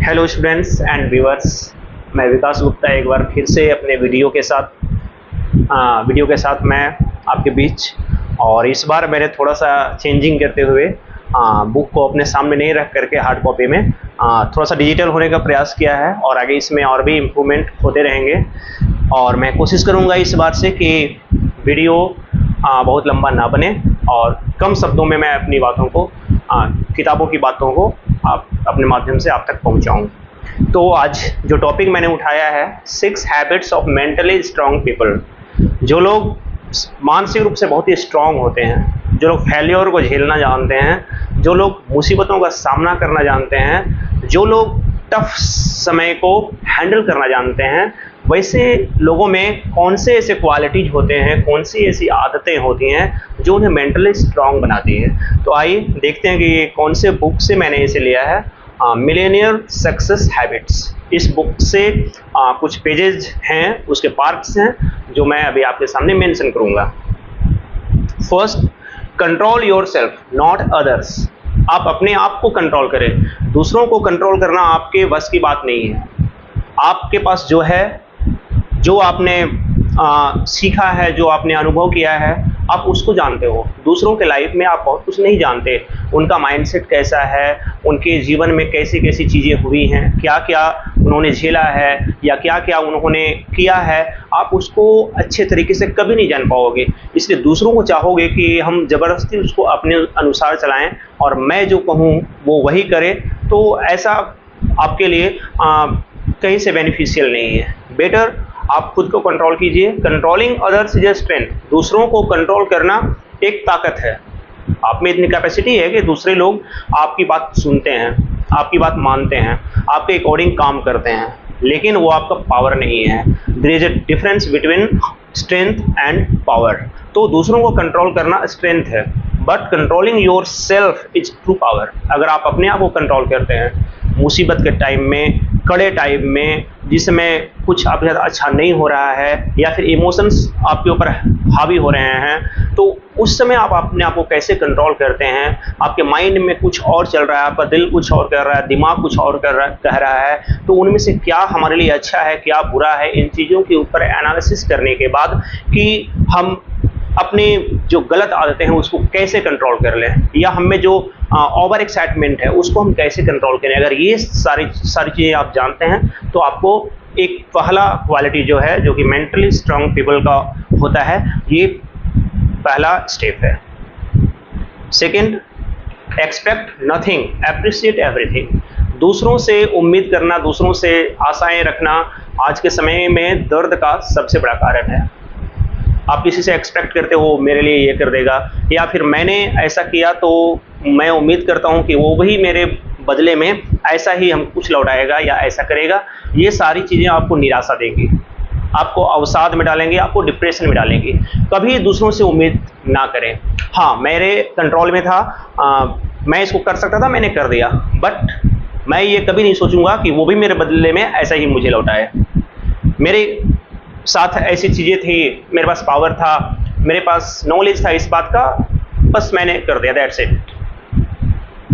Hello students and viewers, मैं विकास गुप्ता एक बार फिर से अपने वीडियो के साथ मैं आपके बीच। और इस बार मैंने थोड़ा सा चेंजिंग करते हुए बुक को अपने सामने नहीं रख करके हार्ड कॉपी में थोड़ा सा डिजिटल होने का प्रयास किया है और आगे इसमें और भी इम्प्रूवमेंट होते रहेंगे। और मैं कोशिश करूँगा इस बार से कि वीडियो बहुत लंबा ना बने और कम शब्दों में मैं अपनी बातों को किताबों की बातों को आप अपने माध्यम से आप तक पहुंचाऊं। तो आज जो टॉपिक मैंने उठाया है 6 habits of mentally strong people. जो लोग मानसिक रूप से बहुत ही स्ट्रांग होते हैं, जो लोग फेल्योर को झेलना जानते हैं, जो लोग मुसीबतों का सामना करना जानते हैं, जो लोग टफ समय को हैंडल करना जानते हैं, वैसे लोगों में कौन से ऐसे क्वालिटीज होते हैं, कौन सी ऐसी आदतें होती हैं जो उन्हें मेंटली स्ट्रांग बनाती है। तो आइए देखते हैं कि ये कौन से बुक से मैंने इसे लिया है। मिलेनियर सक्सेस हैबिट्स, इस बुक से कुछ पेजेज हैं, उसके पार्ट्स हैं जो मैं अभी आपके सामने मेंशन करूंगा। First, control yourself not others. आप अपने आप को कंट्रोल करें, दूसरों को कंट्रोल करना आपके वश की बात नहीं है। आपके पास जो है, जो आपने सीखा है, जो आपने अनुभव किया है, आप उसको जानते हो। दूसरों के लाइफ में आप बहुत कुछ नहीं जानते, उनका माइंडसेट कैसा है, उनके जीवन में कैसी कैसी चीज़ें हुई हैं, क्या क्या उन्होंने झेला है या क्या क्या उन्होंने किया है, आप उसको अच्छे तरीके से कभी नहीं जान पाओगे। इसलिए दूसरों को चाहोगे कि हम ज़बरदस्ती उसको अपने अनुसार चलाएं और मैं जो कहूँ वो वही करे, तो ऐसा आपके लिए कहीं से बेनिफिशियल नहीं है। बेटर आप खुद को कंट्रोल कीजिए। Controlling others is a strength. दूसरों को कंट्रोल करना एक ताकत है। आप में इतनी कैपेसिटी है कि दूसरे लोग आपकी बात सुनते हैं, आपकी बात मानते हैं, आपके अकॉर्डिंग काम करते हैं, लेकिन वो आपका पावर नहीं है। There is a difference between strength and power. तो दूसरों को कंट्रोल करना स्ट्रेंथ है, but controlling yourself is true power. अगर आप अपने आप को कंट्रोल करते हैं मुसीबत के टाइम में, कड़े टाइम में, जिसमें कुछ आपके साथ अच्छा नहीं हो रहा है या फिर इमोशंस आपके ऊपर हावी हो रहे हैं, तो उस समय आप अपने आप को कैसे कंट्रोल करते हैं। आपके माइंड में कुछ और चल रहा है, आपका दिल कुछ और कर रहा है, दिमाग कुछ और कह रहा है, तो उनमें से क्या हमारे लिए अच्छा है, क्या बुरा है, इन चीज़ों के ऊपर एनालिसिस करने के बाद कि हम अपनी जो गलत आदतें हैं उसको कैसे कंट्रोल कर लें, या हमें जो ओवर एक्साइटमेंट है उसको हम कैसे कंट्रोल करें। अगर ये सारी चीज़ें आप जानते हैं तो आपको एक पहला क्वालिटी जो है, जो कि मेंटली स्ट्रांग पीपल का होता है, ये पहला स्टेप है। Second, expect nothing, appreciate everything. दूसरों से उम्मीद करना, दूसरों से आशाएं रखना आज के समय में दर्द का सबसे बड़ा कारण है। आप किसी से एक्सपेक्ट करते हो मेरे लिए ये कर देगा, या फिर मैंने ऐसा किया तो मैं उम्मीद करता हूँ कि वो भी मेरे बदले में ऐसा ही हम कुछ लौटाएगा या ऐसा करेगा। ये सारी चीज़ें आपको निराशा देंगी, आपको अवसाद में डालेंगे, आपको डिप्रेशन में डालेंगी। कभी दूसरों से उम्मीद ना करें। हाँ, मेरे कंट्रोल में था, मैं इसको कर सकता था, मैंने कर दिया, बट मैं ये कभी नहीं सोचूंगा कि वो भी मेरे बदले में ऐसा ही मुझे लौटाए। मेरे साथ ऐसी चीज़ें थी, मेरे पास पावर था, मेरे पास नॉलेज था इस बात का, बस मैंने कर दिया, दैट्स इट।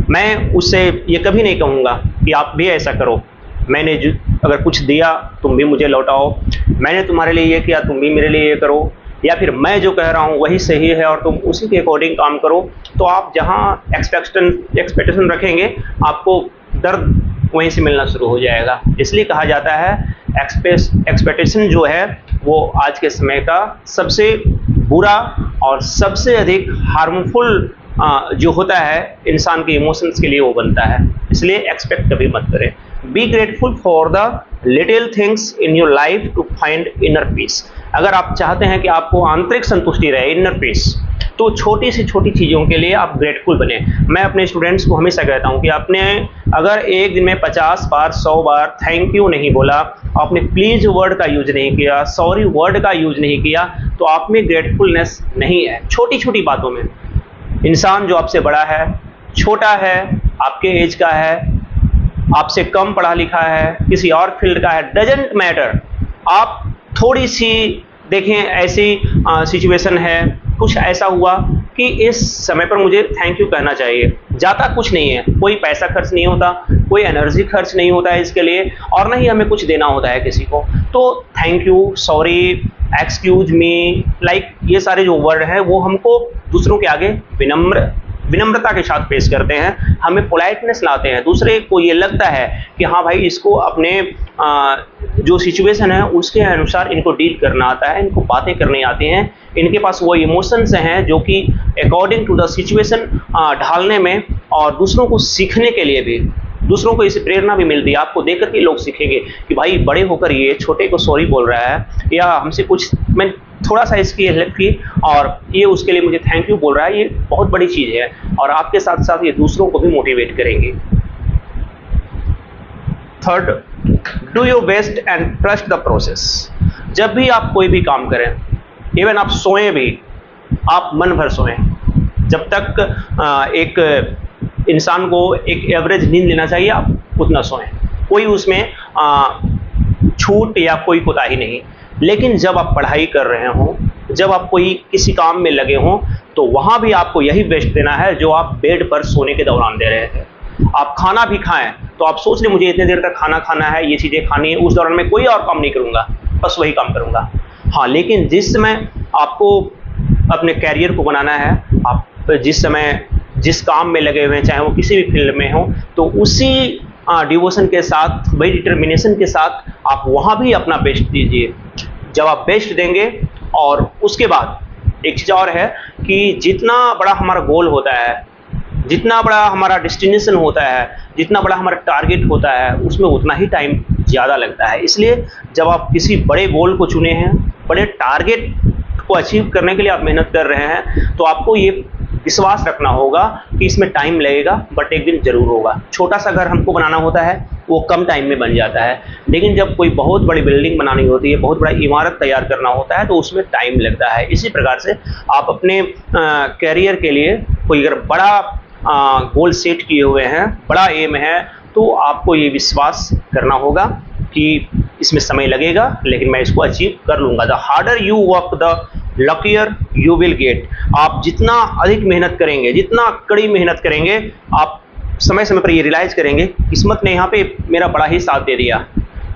मैं उससे ये कभी नहीं कहूँगा कि आप भी ऐसा करो। मैंने अगर कुछ दिया तुम भी मुझे लौटाओ, मैंने तुम्हारे लिए ये किया तुम भी मेरे लिए ये करो, या फिर मैं जो कह रहा हूँ वही सही है और तुम उसी के अकॉर्डिंग काम करो। तो आप जहाँ एक्सपेक्टेशन रखेंगे, आपको दर्द वहीं से मिलना शुरू हो जाएगा। इसलिए कहा जाता है एक्सपेक्टेशन जो है वो आज के समय का सबसे बुरा और सबसे अधिक हार्मफुल जो होता है इंसान के इमोशंस के लिए, वो बनता है। इसलिए एक्सपेक्ट कभी मत करें। Be grateful for the little things in your life to find inner peace. अगर आप चाहते हैं कि आपको आंतरिक संतुष्टि रहे, इनर पीस, तो छोटी से छोटी चीज़ों के लिए आप ग्रेटफुल बने। मैं अपने स्टूडेंट्स को हमेशा कहता हूँ कि आपने अगर एक दिन में 50 बार 100 बार थैंक यू नहीं बोला, आपने प्लीज़ वर्ड का यूज नहीं किया, सॉरी वर्ड का यूज नहीं किया, तो आप में ग्रेटफुलनेस नहीं है। छोटी छोटी बातों में इंसान जो आपसे बड़ा है, छोटा है, आपके एज का है, आपसे कम पढ़ा लिखा है, किसी और फील्ड का है, डजेंट मैटर। आप थोड़ी सी देखें, ऐसी सिचुएशन है, कुछ ऐसा हुआ कि इस समय पर मुझे थैंक यू कहना चाहिए, जाता कुछ नहीं है, कोई पैसा खर्च नहीं होता, कोई एनर्जी खर्च नहीं होता है इसके लिए, और ना ही हमें कुछ देना होता है किसी को। तो thank you, sorry, excuse me, like ये सारे जो वर्ड हैं वो हमको दूसरों के आगे विनम्रता के साथ पेश करते हैं, हमें पोलाइटनेस लाते हैं। दूसरे को ये लगता है कि हाँ भाई, इसको अपने जो सिचुएशन है उसके अनुसार इनको डील करना आता है, इनको बातें करनी आती हैं, इनके पास वो इमोशंस हैं जो कि अकॉर्डिंग टू द सिचुएशन ढालने में, और दूसरों को सीखने के लिए भी, दूसरों को इससे प्रेरणा भी मिलती है। आपको देख करके लोग सीखेंगे कि भाई बड़े होकर ये छोटे को सॉरी बोल रहा है, या हमसे कुछ, मैं थोड़ा सा इसकी हेल्प की और ये उसके लिए मुझे थैंक यू बोल रहा है, ये बहुत बड़ी चीज़ है, और आपके साथ साथ ये दूसरों को भी मोटिवेट करेंगे। Third, do your best and trust the process. जब भी आप कोई भी काम करें, इवन आप सोएं भी, आप मन भर सोएं। जब तक एक इंसान को एक एवरेज नींद लेना चाहिए, आप उतना सोएं, कोई उसमें छूट या कोई कोताही नहीं। लेकिन जब आप पढ़ाई कर रहे हों, जब आप कोई किसी काम में लगे हों, तो वहाँ भी आपको यही बेस्ट देना है जो आप बेड पर सोने के दौरान दे रहे थे। आप खाना भी खाएं तो आप सोच लें मुझे इतने देर तक खाना खाना है, ये चीज़ें खानी है, उस दौरान मैं कोई और काम नहीं करूँगा, बस वही काम करूँगा। हाँ, लेकिन जिस समय आपको अपने कैरियर को बनाना है, आप जिस समय जिस काम में लगे हुए हैं, चाहे वो किसी भी फील्ड में हो, तो उसी डिवोशन के साथ, वही डिटर्मिनेशन के साथ आप वहाँ भी अपना बेस्ट दीजिए। जब आप बेस्ट देंगे, और उसके बाद एक चीज़ और है कि जितना बड़ा हमारा गोल होता है, जितना बड़ा हमारा डेस्टिनेशन होता है, जितना बड़ा हमारा टारगेट होता है, उसमें उतना ही टाइम ज़्यादा लगता है। इसलिए जब आप किसी बड़े गोल को चुने हैं, बड़े टारगेट को अचीव करने के लिए आप मेहनत कर रहे हैं, तो आपको ये विश्वास रखना होगा कि इसमें टाइम लगेगा, बट एक दिन ज़रूर होगा। छोटा सा घर हमको बनाना होता है, वो कम टाइम में बन जाता है, लेकिन जब कोई बहुत बड़ी बिल्डिंग बनानी होती है, बहुत बड़ा इमारत तैयार करना होता है, तो उसमें टाइम लगता है। इसी प्रकार से आप अपने कैरियर के लिए कोई अगर बड़ा गोल सेट किए हुए हैं, बड़ा एम है, तो आपको ये विश्वास करना होगा कि इसमें समय लगेगा, लेकिन मैं इसको अचीव कर लूँगा। The harder you work, the luckier you will get. आप जितना अधिक मेहनत करेंगे, जितना कड़ी मेहनत करेंगे, आप समय समय पर ये रियलाइज करेंगे किस्मत ने यहाँ पे मेरा बड़ा ही साथ दे दिया।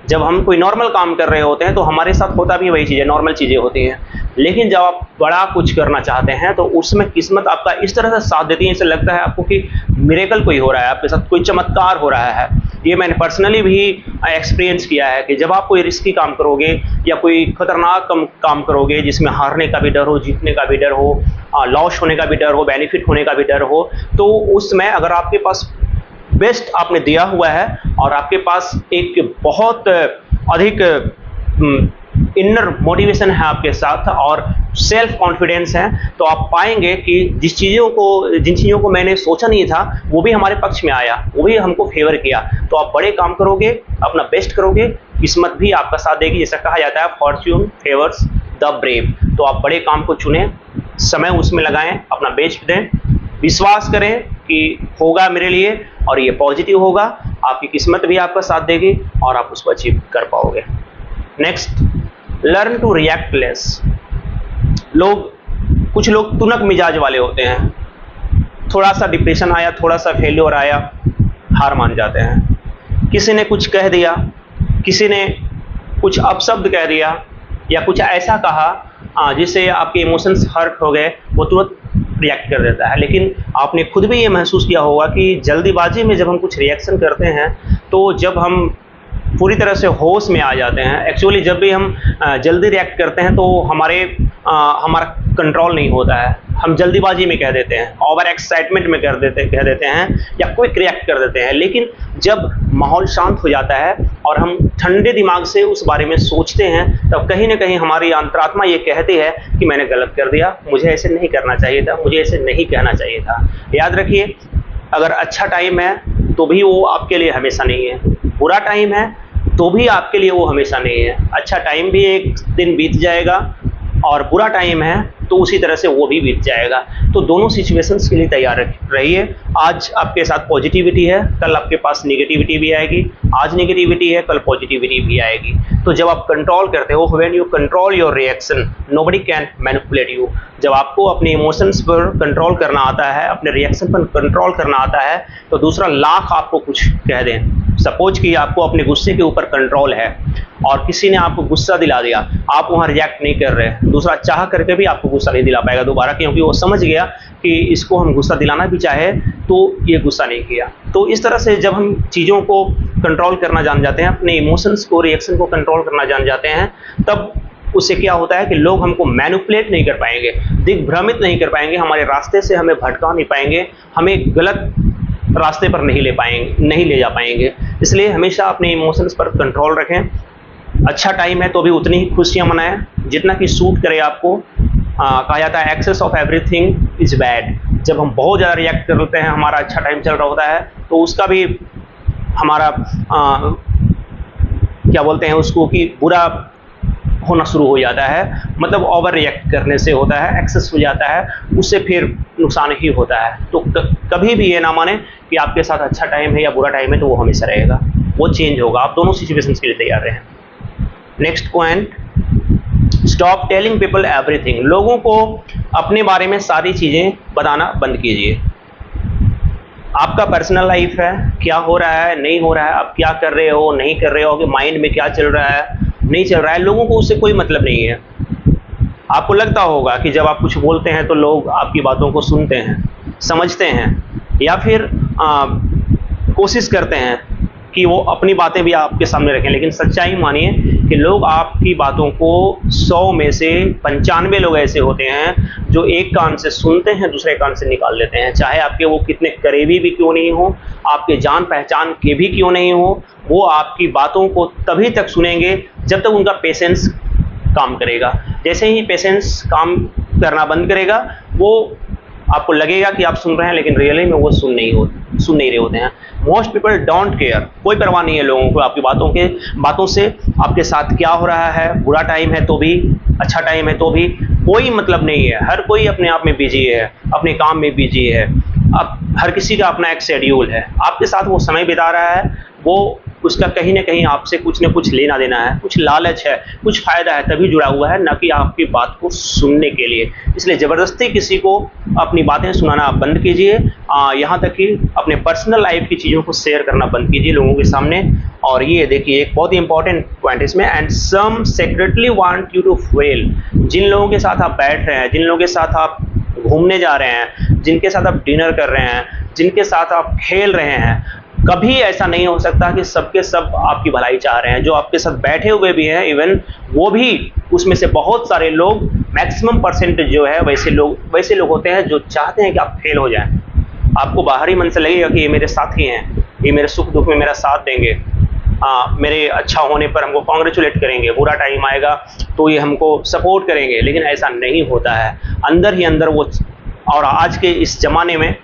जब हम कोई नॉर्मल काम कर रहे होते हैं तो हमारे साथ होता भी वही चीज़ है, नॉर्मल चीज़ें होती हैं, लेकिन जब आप बड़ा कुछ करना चाहते हैं तो उसमें किस्मत आपका इस तरह से साथ देती है, ऐसा लगता है आपको कि मिरेकल कोई हो रहा है, आपके साथ कोई चमत्कार हो रहा है। ये मैंने पर्सनली भी एक्सपीरियंस किया है कि जब आप कोई रिस्की काम करोगे या कोई खतरनाक काम करोगे जिसमें हारने का भी डर हो, जीतने का भी डर हो, लॉस होने का भी डर हो, बेनिफिट होने का भी डर हो, तो उसमें अगर आपके पास बेस्ट आपने दिया हुआ है और आपके पास एक बहुत अधिक इनर मोटिवेशन है आपके साथ और सेल्फ कॉन्फिडेंस है, तो आप पाएंगे कि जिन चीज़ों को मैंने सोचा नहीं था वो भी हमारे पक्ष में आया, वो भी हमको फेवर किया। तो आप बड़े काम करोगे, अपना बेस्ट करोगे, किस्मत भी आपका साथ देगी। जैसा कहा जाता है फॉर्च्यून फेवर्स द ब्रेव। तो आप बड़े काम को चुनें, समय उसमें लगाएं, अपना बेस्ट दें, विश्वास करें कि होगा मेरे लिए और ये पॉजिटिव होगा, आपकी किस्मत भी आपका साथ देगी और आप उसको अचीव कर पाओगे। Next, learn to react less. कुछ लोग तुनक मिजाज वाले होते हैं, थोड़ा सा डिप्रेशन आया, थोड़ा सा फेल्योर आया, हार मान जाते हैं। किसी ने कुछ कह दिया, किसी ने कुछ अपशब्द कह दिया या कुछ ऐसा कहा जिससे आपके इमोशंस हर्ट हो गए, वो तुरंत रिएक्ट कर देता है। लेकिन आपने खुद भी ये महसूस किया होगा कि जल्दीबाजी में जब हम कुछ रिएक्शन करते हैं तो जब हम पूरी तरह से होश में आ जाते हैं, एक्चुअली जब भी हम जल्दी रिएक्ट करते हैं तो हमारा कंट्रोल नहीं होता है, हम जल्दीबाजी में कह देते हैं, ओवर एक्साइटमेंट में कह देते हैं या क्विक रिएक्ट कर देते हैं। लेकिन जब माहौल शांत हो जाता है और हम ठंडे दिमाग से उस बारे में सोचते हैं, तब कहीं ना कहीं हमारी अंतरात्मा ये कहती है कि मैंने गलत कर दिया, मुझे ऐसे नहीं करना चाहिए था, मुझे ऐसे नहीं कहना चाहिए था। याद रखिए, अगर अच्छा टाइम है तो भी वो आपके लिए हमेशा नहीं है, बुरा टाइम है तो भी आपके लिए वो हमेशा नहीं है। अच्छा टाइम भी एक दिन बीत जाएगा और बुरा टाइम है तो उसी तरह से वो भी बीत जाएगा। तो दोनों सिचुएशंस के लिए तैयार रहिए। आज आपके साथ पॉजिटिविटी है, कल आपके पास नेगेटिविटी भी आएगी। आज नेगेटिविटी है, कल पॉजिटिविटी भी आएगी। तो जब आप कंट्रोल करते हो, when you control your reaction nobody can manipulate you. जब आपको अपने इमोशंस पर कंट्रोल करना आता है, अपने रिएक्शन पर कंट्रोल करना आता है, तो दूसरा लाख आपको कुछ कह दें। सपोज कि आपको अपने गुस्से के ऊपर कंट्रोल है और किसी ने आपको गुस्सा दिला दिया, आप वहाँ रिएक्ट नहीं कर रहे, दूसरा चाह करके भी आपको गुस्सा नहीं दिला पाएगा दोबारा, क्योंकि वो समझ गया कि इसको हम गुस्सा दिलाना भी चाहे तो ये गुस्सा नहीं किया। तो इस तरह से जब हम चीज़ों को कंट्रोल करना जान जाते हैं, अपने इमोशंस को, रिएक्शन को कंट्रोल करना जान जाते हैं, तब उससे क्या होता है कि लोग हमको मैनिपुलेट नहीं कर पाएंगे, दिग्भ्रमित नहीं कर पाएंगे, हमारे रास्ते से हमें भटका नहीं पाएंगे, हमें गलत रास्ते पर नहीं ले जा पाएंगे। इसलिए हमेशा अपने इमोशंस पर कंट्रोल रखें। अच्छा टाइम है तो भी उतनी ही खुशियाँ मनाएं जितना कि सूट करे आपको। कहा जाता है excess of everything is bad. जब हम बहुत ज़्यादा रिएक्ट करते हैं, हमारा अच्छा टाइम चल रहा होता है, तो उसका भी हमारा क्या बोलते हैं उसको कि बुरा होना शुरू हो जाता है। मतलब ओवर रिएक्ट करने से होता है, एक्सेस हो जाता है, उससे फिर नुकसान ही होता है। तो कभी भी ये ना माने कि आपके साथ अच्छा टाइम है या बुरा टाइम है तो वो हमेशा रहेगा, वो चेंज होगा। आप दोनों सिचुएशंस के लिए तैयार रहें। Next point, stop telling people everything. लोगों को अपने बारे में सारी चीज़ें बताना बंद कीजिए। आपका पर्सनल लाइफ है, क्या हो रहा है, नहीं हो रहा है, आप क्या कर रहे हो, नहीं कर रहे हो, कि माइंड में क्या चल रहा है, नहीं चल रहा है, लोगों को उससे कोई मतलब नहीं है। आपको लगता होगा कि जब आप कुछ बोलते हैं तो लोग आपकी बातों को सुनते हैं, समझते हैं, या फिर कोशिश करते हैं कि वो अपनी बातें भी आपके सामने रखें। लेकिन सच्चाई मानिए कि लोग आपकी बातों को 100 में से 95 लोग ऐसे होते हैं जो एक कान से सुनते हैं, दूसरे कान से निकाल लेते हैं। चाहे आपके वो कितने करीबी भी क्यों नहीं हो, आपके जान पहचान के भी क्यों नहीं हो, वो आपकी बातों को तभी तक सुनेंगे जब तक उनका पेशेंस काम करेगा। जैसे ही पेशेंस काम करना बंद करेगा, वो आपको लगेगा कि आप सुन रहे हैं, लेकिन रियली में वो सुन नहीं रहे होते हैं। Most people don't care. कोई परवाह नहीं है लोगों को आपकी बातों से, आपके साथ क्या हो रहा है, बुरा टाइम है तो भी, अच्छा टाइम है तो भी, कोई मतलब नहीं है। हर कोई अपने आप में बिजी है, अपने काम में बिजी है। अब हर किसी का अपना एक शेड्यूल है। आपके साथ वो समय बिता रहा है, वो उसका कहीं ना कहीं आपसे कुछ न कुछ लेना देना है, कुछ लालच है, कुछ फ़ायदा है, तभी जुड़ा हुआ है, ना कि आपकी बात को सुनने के लिए। इसलिए ज़बरदस्ती किसी को अपनी बातें सुनाना आप बंद कीजिए। यहाँ तक कि अपने पर्सनल लाइफ की चीज़ों को शेयर करना बंद कीजिए लोगों के सामने। और ये देखिए एक बहुत ही इंपॉर्टेंट पॉइंट इसमें, and some secretly want you to fail. जिन लोगों के साथ आप बैठ रहे हैं, जिन लोगों के साथ आप घूमने जा रहे हैं, जिनके साथ आप डिनर कर रहे हैं, जिनके साथ आप खेल रहे हैं, कभी ऐसा नहीं हो सकता कि सबके सब आपकी भलाई चाह रहे हैं। जो आपके साथ बैठे हुए भी हैं, इवन वो भी, उसमें से बहुत सारे लोग, मैक्सिमम परसेंटेज जो है वैसे लोग होते हैं जो चाहते हैं कि आप फेल हो जाएं। आपको बाहरी मन से लगेगा कि ये मेरे साथी हैं, ये मेरे सुख दुख में मेरा साथ देंगे, मेरे अच्छा होने पर हमको कॉन्ग्रेचुलेट करेंगे, बुरा टाइम आएगा तो ये हमको सपोर्ट करेंगे, लेकिन ऐसा नहीं होता है। अंदर ही अंदर वो, और आज के इस ज़माने में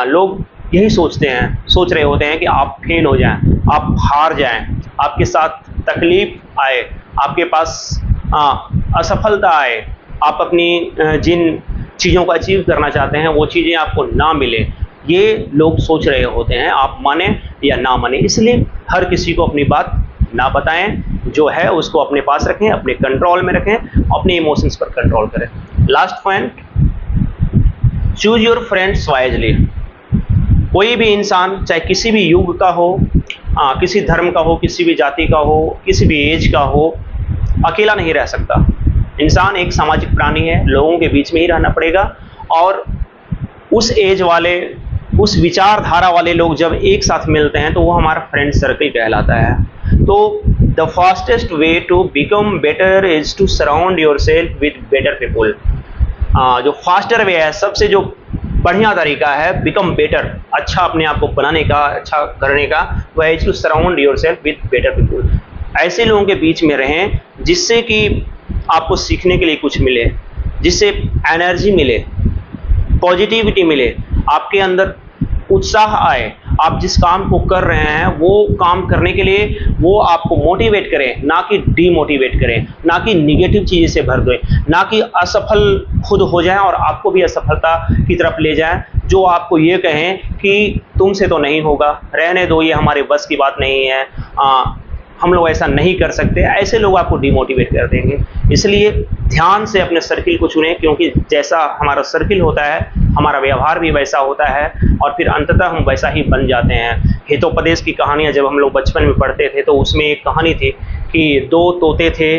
लोग यही सोच रहे होते हैं कि आप फेल हो जाएं, आप हार जाएं, आपके साथ तकलीफ आए, आपके पास असफलता आए, आप अपनी जिन चीज़ों को अचीव करना चाहते हैं वो चीज़ें आपको ना मिले। ये लोग सोच रहे होते हैं, आप माने या ना माने। इसलिए हर किसी को अपनी बात ना बताएं, जो है उसको अपने पास रखें, अपने कंट्रोल में रखें, अपने इमोशंस पर कंट्रोल करें। Last point, choose your friends wisely. कोई भी इंसान, चाहे किसी भी युग का हो, किसी धर्म का हो, किसी भी जाति का हो, किसी भी एज का हो, अकेला नहीं रह सकता। इंसान एक सामाजिक प्राणी है, लोगों के बीच में ही रहना पड़ेगा। और उस एज वाले, उस विचारधारा वाले लोग जब एक साथ मिलते हैं तो वो हमारा फ्रेंड सर्कल कहलाता है। तो the fastest way to become better is to surround yourself with better people. जो फास्टर वे है, सबसे जो बढ़िया तरीका है बिकम बेटर, अच्छा अपने आप को बनाने का, अच्छा करने का, वह है to surround yourself with better people. ऐसे लोगों के बीच में रहें जिससे कि आपको सीखने के लिए कुछ मिले, जिससे एनर्जी मिले, पॉजिटिविटी मिले, आपके अंदर उत्साह आए, आप जिस काम को कर रहे हैं वो काम करने के लिए वो आपको मोटिवेट करें, ना कि डीमोटिवेट करें, ना कि निगेटिव चीज़ें से भर दें, ना कि असफल खुद हो जाएं और आपको भी असफलता की तरफ ले जाएं, जो आपको ये कहें कि तुमसे तो नहीं होगा, रहने दो, ये हमारे बस की बात नहीं है, हम लोग ऐसा नहीं कर सकते। ऐसे लोग आपको डिमोटिवेट कर देंगे। इसलिए ध्यान से अपने सर्किल को चुनें, क्योंकि जैसा हमारा सर्किल होता है हमारा व्यवहार भी वैसा होता है और फिर अंततः हम वैसा ही बन जाते हैं। हितोपदेश की कहानियाँ जब हम लोग बचपन में पढ़ते थे तो उसमें एक कहानी थी कि दो तोते थे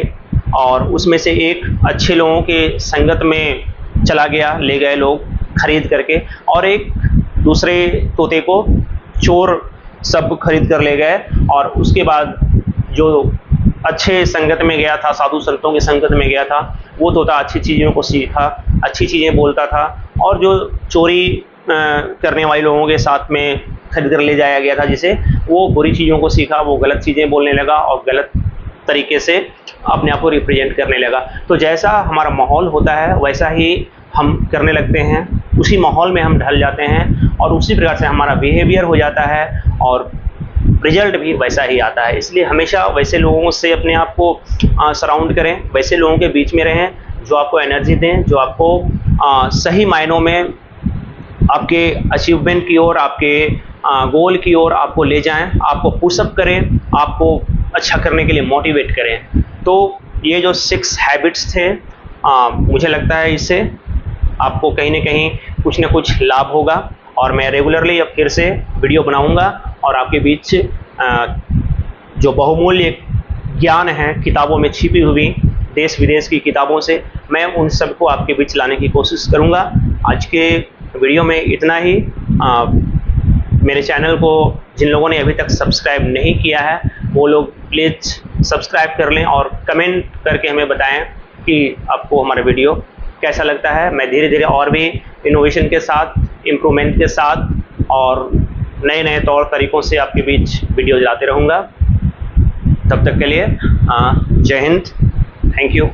और उसमें से एक अच्छे लोगों के संगत में चला गया, ले गए लोग खरीद करके, और एक दूसरे तोते को चोर सब खरीद कर ले गए। और उसके बाद जो अच्छे संगत में गया था, साधु संतों की संगत में गया था, वो तोता अच्छी चीज़ों को सीखा, अच्छी चीज़ें बोलता था, और जो चोरी करने वाले लोगों के साथ में खरीद कर ले जाया गया था जिसे, वो बुरी चीज़ों को सीखा, वो गलत चीज़ें बोलने लगा और गलत तरीके से अपने आप को रिप्रेजेंट करने लगा। तो जैसा हमारा माहौल होता है वैसा ही हम करने लगते हैं, उसी माहौल में हम ढल जाते हैं और उसी प्रकार से हमारा बिहेवियर हो जाता है और रिजल्ट भी वैसा ही आता है। इसलिए हमेशा वैसे लोगों से अपने आप को सराउंड करें, वैसे लोगों के बीच में रहें जो आपको एनर्जी दें, जो आपको सही मायनों में आपके अचीवमेंट की ओर, आपके गोल की ओर आपको ले जाएं, आपको पुशअप करें, आपको अच्छा करने के लिए मोटिवेट करें। तो ये जो 6 हैबिट्स थे, मुझे लगता है इससे आपको कहीं ना कहीं कुछ ना कुछ लाभ होगा और मैं रेगुलरली अब फिर से वीडियो बनाऊंगा और आपके बीच जो बहुमूल्य ज्ञान है किताबों में छिपी हुई, देश विदेश की किताबों से, मैं उन सबको आपके बीच लाने की कोशिश करूंगा। आज के वीडियो में इतना ही। मेरे चैनल को जिन लोगों ने अभी तक सब्सक्राइब नहीं किया है वो लोग प्लीज़ सब्सक्राइब कर लें और कमेंट करके हमें बताएं कि आपको हमारा वीडियो कैसा लगता है। मैं धीरे धीरे और भी इनोवेशन के साथ, इम्प्रूवमेंट के साथ और नए नए तौर तरीक़ों से आपके बीच वीडियो लाते रहूँगा। तब तक के लिए जय हिंद, थैंक यू।